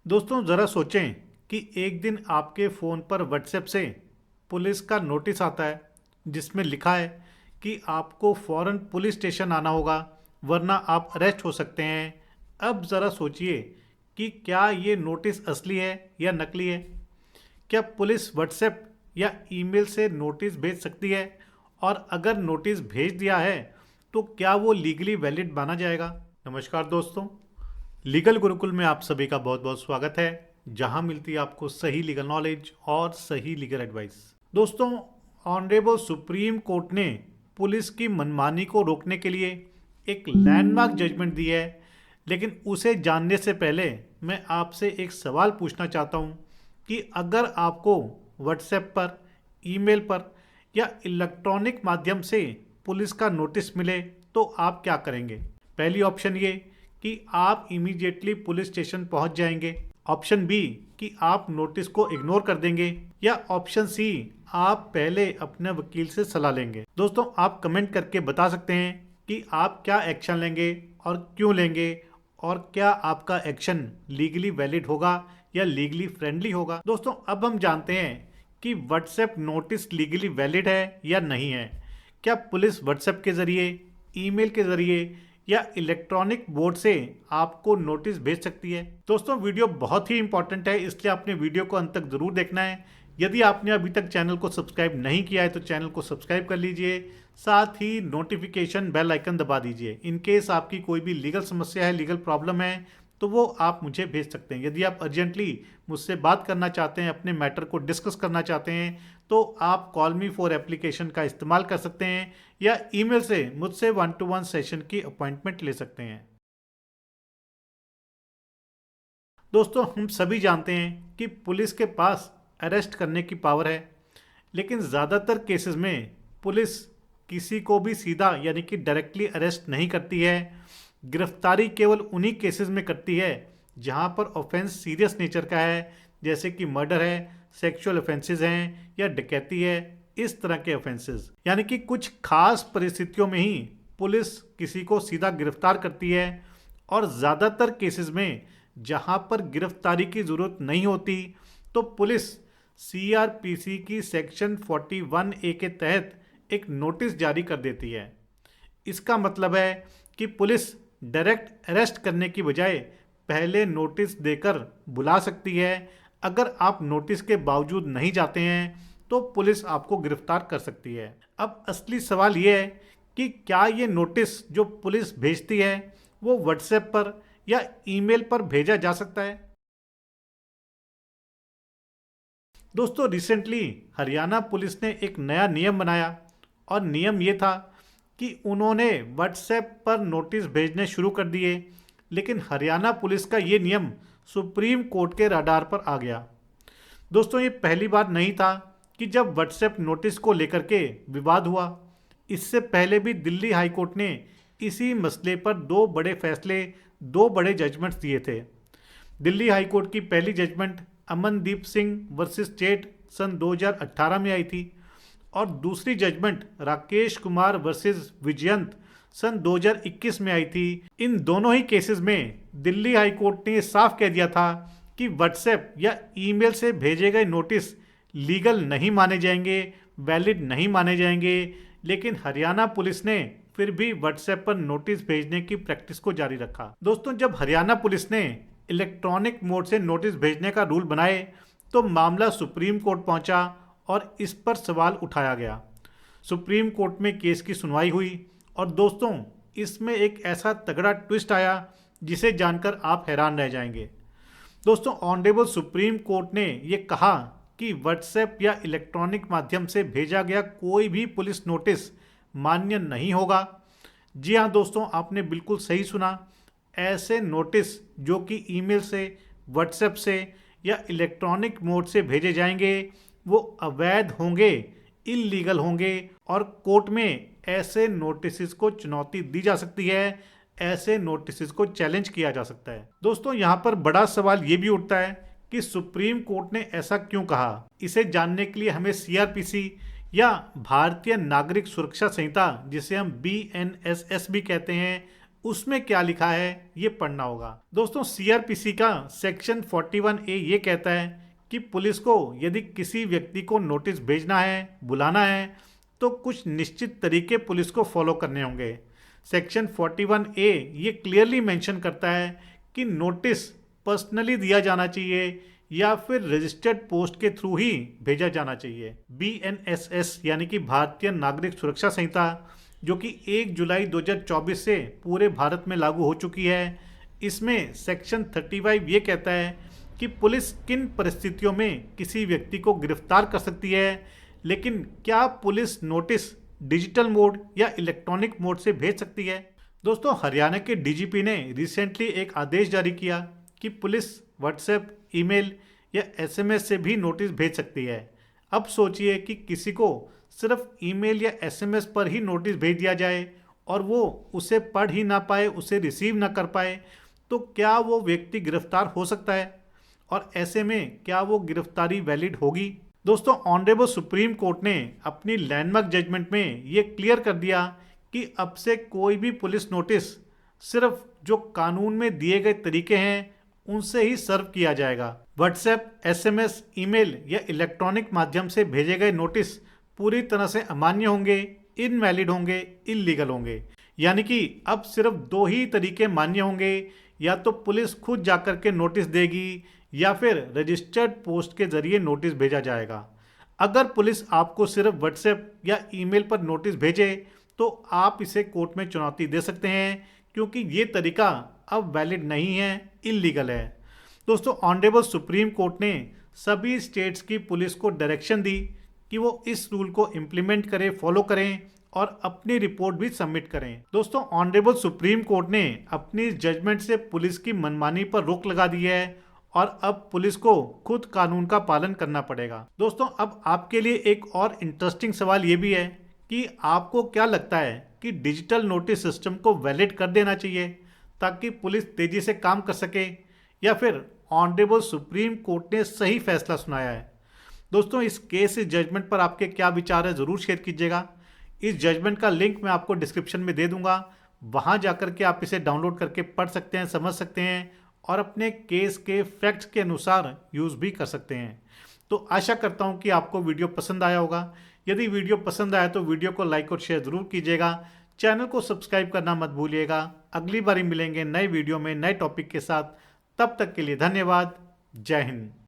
दोस्तों ज़रा सोचें कि एक दिन आपके फ़ोन पर व्हाट्सएप से पुलिस का नोटिस आता है जिसमें लिखा है कि आपको फ़ौरन पुलिस स्टेशन आना होगा वरना आप अरेस्ट हो सकते हैं। अब ज़रा सोचिए कि क्या ये नोटिस असली है या नकली है। क्या पुलिस व्हाट्सएप या ईमेल से नोटिस भेज सकती है, और अगर नोटिस भेज दिया है तो क्या वो लीगली वैलिड माना जाएगा। नमस्कार दोस्तों, लीगल गुरुकुल में आप सभी का बहुत बहुत स्वागत है, जहां मिलती है आपको सही लीगल नॉलेज और सही लीगल एडवाइस। दोस्तों, ऑनरेबल सुप्रीम कोर्ट ने पुलिस की मनमानी को रोकने के लिए एक लैंडमार्क जजमेंट दी है, लेकिन उसे जानने से पहले मैं आपसे एक सवाल पूछना चाहता हूं कि अगर आपको व्हाट्सएप पर, ईमेल पर या इलेक्ट्रॉनिक माध्यम से पुलिस का नोटिस मिले तो आप क्या करेंगे। पहली ऑप्शन ये कि आप इमीडिएटली पुलिस स्टेशन पहुंच जाएंगे। ऑप्शन बी कि आप नोटिस को इग्नोर कर देंगे। या ऑप्शन सी, आप पहले अपने वकील से सलाह लेंगे। दोस्तों, आप कमेंट करके बता सकते हैं कि आप क्या एक्शन लेंगे और क्यों लेंगे, और क्या आपका एक्शन लीगली वैलिड होगा या लीगली फ्रेंडली होगा। दोस्तों, अब हम जानते हैं कि व्हाट्सएप नोटिस लीगली वैलिड है या नहीं है। क्या पुलिस व्हाट्सएप के ज़रिए, ईमेल के ज़रिए या इलेक्ट्रॉनिक बोर्ड से आपको नोटिस भेज सकती है। दोस्तों, वीडियो बहुत ही इंपॉर्टेंट है, इसलिए आपने वीडियो को अंत तक ज़रूर देखना है। यदि आपने अभी तक चैनल को सब्सक्राइब नहीं किया है तो चैनल को सब्सक्राइब कर लीजिए, साथ ही नोटिफिकेशन बेल आइकन दबा दीजिए। इन केस आपकी कोई भी लीगल समस्या है, लीगल प्रॉब्लम है, तो वो आप मुझे भेज सकते हैं। यदि आप अर्जेंटली मुझसे बात करना चाहते हैं, अपने मैटर को डिस्कस करना चाहते हैं, तो आप कॉल मी फॉर एप्लीकेशन का इस्तेमाल कर सकते हैं या ईमेल से मुझसे 1-to-1 सेशन की अपॉइंटमेंट ले सकते हैं। दोस्तों, हम सभी जानते हैं कि पुलिस के पास अरेस्ट करने की पावर है, लेकिन ज़्यादातर केसेस में पुलिस किसी को भी सीधा यानी कि डायरेक्टली अरेस्ट नहीं करती है। गिरफ्तारी केवल उन्हीं केसेस में करती है जहां पर ऑफेंस सीरियस नेचर का है, जैसे कि मर्डर है, सेक्सुअल ऑफेंसेस हैं या डकैती है, इस तरह के ऑफेंसेस। यानी कि कुछ खास परिस्थितियों में ही पुलिस किसी को सीधा गिरफ्तार करती है, और ज़्यादातर केसेस में जहां पर गिरफ्तारी की ज़रूरत नहीं होती तो पुलिस सीआरपीसी की सेक्शन 41A के तहत एक नोटिस जारी कर देती है। इसका मतलब है कि पुलिस डायरेक्ट अरेस्ट करने की बजाय पहले नोटिस देकर बुला सकती है। अगर आप नोटिस के बावजूद नहीं जाते हैं तो पुलिस आपको गिरफ्तार कर सकती है। अब असली सवाल यह है कि क्या ये नोटिस जो पुलिस भेजती है वो व्हाट्सएप पर या ईमेल पर भेजा जा सकता है। दोस्तों, रिसेंटली हरियाणा पुलिस ने एक नया नियम बनाया, और नियम ये था कि उन्होंने व्हाट्सएप पर नोटिस भेजने शुरू कर दिए। लेकिन हरियाणा पुलिस का ये नियम सुप्रीम कोर्ट के रडार पर आ गया। दोस्तों, ये पहली बार नहीं था कि जब व्हाट्सएप नोटिस को लेकर के विवाद हुआ। इससे पहले भी दिल्ली हाई कोर्ट ने इसी मसले पर दो बड़े फैसले, दो बड़े जजमेंट्स दिए थे। दिल्ली हाई कोर्ट की पहली judgment Amandeep Singh versus state सन 2018 में आई थी, और दूसरी जजमेंट राकेश कुमार वर्सेस विजयंत सन 2021 में आई थी। इन दोनों ही केसेस में दिल्ली हाई कोर्ट ने साफ कह दिया था कि व्हाट्सएप या ईमेल से भेजे गए नोटिस लीगल नहीं माने जाएंगे, वैलिड नहीं माने जाएंगे। लेकिन हरियाणा पुलिस ने फिर भी व्हाट्सएप पर नोटिस भेजने की प्रैक्टिस को जारी रखा। दोस्तों, जब हरियाणा पुलिस ने इलेक्ट्रॉनिक मोड से नोटिस भेजने का रूल बनाए तो मामला सुप्रीम कोर्ट पहुंचा और इस पर सवाल उठाया गया। सुप्रीम कोर्ट में केस की सुनवाई हुई, और दोस्तों, इसमें एक ऐसा तगड़ा ट्विस्ट आया जिसे जानकर आप हैरान रह जाएंगे। दोस्तों, ऑनरेबल सुप्रीम कोर्ट ने यह कहा कि व्हाट्सएप या इलेक्ट्रॉनिक माध्यम से भेजा गया कोई भी पुलिस नोटिस मान्य नहीं होगा। जी हाँ दोस्तों, आपने बिल्कुल सही सुना। ऐसे नोटिस जो कि ईमेल से, व्हाट्सएप से या इलेक्ट्रॉनिक मोड से भेजे जाएंगे वो अवैध होंगे, इल्लीगल होंगे, और कोर्ट में ऐसे नोटिस को चुनौती दी जा सकती है, ऐसे नोटिस को चैलेंज किया जा सकता है। दोस्तों, यहाँ पर बड़ा सवाल ये भी उठता है कि सुप्रीम कोर्ट ने ऐसा क्यों कहा। इसे जानने के लिए हमें सीआरपीसी या भारतीय नागरिक सुरक्षा संहिता, जिसे हम BNSS भी कहते हैं, उसमें क्या लिखा है ये पढ़ना होगा। दोस्तों सीआरपीसी का सेक्शन 41A ये कहता है कि पुलिस को यदि किसी व्यक्ति को नोटिस भेजना है, बुलाना है, तो कुछ निश्चित तरीके पुलिस को फॉलो करने होंगे। सेक्शन 41A ये क्लियरली मेंशन करता है कि नोटिस पर्सनली दिया जाना चाहिए या फिर रजिस्टर्ड पोस्ट के थ्रू ही भेजा जाना चाहिए। BNSS यानी कि भारतीय नागरिक सुरक्षा संहिता, जो कि 1 जुलाई 2024 से पूरे भारत में लागू हो चुकी है, इसमें सेक्शन 35 ये कहता है कि पुलिस किन परिस्थितियों में किसी व्यक्ति को गिरफ्तार कर सकती है, लेकिन क्या पुलिस नोटिस डिजिटल मोड या इलेक्ट्रॉनिक मोड से भेज सकती है। दोस्तों हरियाणा के डीजीपी ने रिसेंटली एक आदेश जारी किया कि पुलिस व्हाट्सएप, ईमेल या एसएमएस से भी नोटिस भेज सकती है। अब सोचिए कि किसी को सिर्फ ईमेल या एसएमएस पर ही नोटिस भेज दिया जाए और वो उसे पढ़ ही ना पाए, उसे रिसीव ना कर पाए, तो क्या वो व्यक्ति गिरफ्तार हो सकता है? और ऐसे में क्या वो गिरफ्तारी वैलिड होगी? दोस्तों ऑनरेबल सुप्रीम कोर्ट ने अपनी लैंडमार्क जजमेंट में ये क्लियर कर दिया कि अब से कोई भी पुलिस नोटिस सिर्फ जो कानून में दिए गए तरीके हैं उनसे ही सर्व किया जाएगा। व्हाट्सएप, एसएमएस, ईमेल या इलेक्ट्रॉनिक माध्यम से भेजे गए नोटिस पूरी तरह से अमान्य होंगे, इनवैलिड होंगे, इल्लीगल होंगे। यानी कि अब सिर्फ दो ही तरीके मान्य होंगे, या तो पुलिस खुद जाकर के नोटिस देगी या फिर रजिस्टर्ड पोस्ट के जरिए नोटिस भेजा जाएगा। अगर पुलिस आपको सिर्फ व्हाट्सएप या ईमेल पर नोटिस भेजे तो आप इसे कोर्ट में चुनौती दे सकते हैं, क्योंकि ये तरीका अब वैलिड नहीं है, इल्लीगल है। दोस्तों ऑनरेबल सुप्रीम कोर्ट ने सभी स्टेट्स की पुलिस को डायरेक्शन दी कि वो इस रूल को इम्प्लीमेंट करें, फॉलो करें और अपनी रिपोर्ट भी सबमिट करें। दोस्तों ऑनरेबल सुप्रीम कोर्ट ने अपनी जजमेंट से पुलिस की मनमानी पर रोक लगा दी है और अब पुलिस को खुद कानून का पालन करना पड़ेगा। दोस्तों अब आपके लिए एक और इंटरेस्टिंग सवाल ये भी है कि आपको क्या लगता है कि डिजिटल नोटिस सिस्टम को वैलिड कर देना चाहिए ताकि पुलिस तेजी से काम कर सके, या फिर ऑनरेबल सुप्रीम कोर्ट ने सही फैसला सुनाया है? दोस्तों इस केस, इस जजमेंट पर आपके क्या विचार है ज़रूर शेयर कीजिएगा। इस जजमेंट का लिंक मैं आपको डिस्क्रिप्शन में दे दूंगा, वहां जाकर के आप इसे डाउनलोड करके पढ़ सकते हैं, समझ सकते हैं और अपने केस के फैक्ट्स के अनुसार यूज़ भी कर सकते हैं। तो आशा करता हूं कि आपको वीडियो पसंद आया होगा। यदि वीडियो पसंद आया तो वीडियो को लाइक और शेयर ज़रूर कीजिएगा। चैनल को सब्सक्राइब करना मत भूलिएगा। अगली बारी मिलेंगे नए वीडियो में नए टॉपिक के साथ। तब तक के लिए धन्यवाद। जय हिंद।